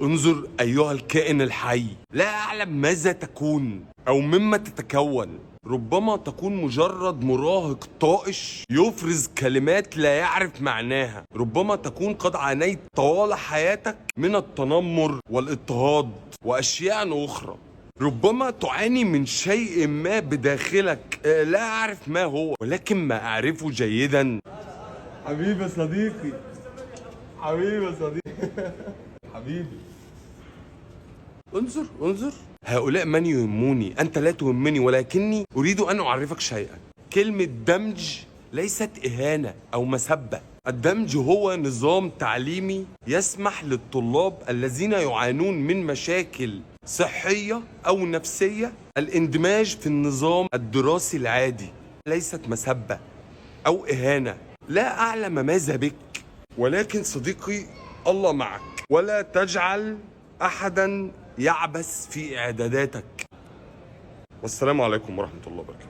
انظر أيها الكائن الحي، لا أعلم ماذا تكون أو مما تتكون. ربما تكون مجرد مراهق طائش يفرز كلمات لا يعرف معناها. ربما تكون قد عانيت طوال حياتك من التنمر والاضطهاد وأشياء أخرى. ربما تعاني من شيء ما بداخلك، لا أعرف ما هو، ولكن ما أعرفه جيدا. حبيبي يا صديقي، حبيبي يا صديقي، حبيبي. انظر هؤلاء من يهموني، أنت لا تهمني، ولكني أريد أن أعرفك شيئا. كلمة دمج ليست إهانة أو مسبة. الدمج هو نظام تعليمي يسمح للطلاب الذين يعانون من مشاكل صحية أو نفسية الاندماج في النظام الدراسي العادي. ليست مسبة أو إهانة. لا أعلم ماذا بك، ولكن صديقي الله معك، ولا تجعل أحدا يعبث في إعداداتك. والسلام عليكم ورحمة الله وبركاته.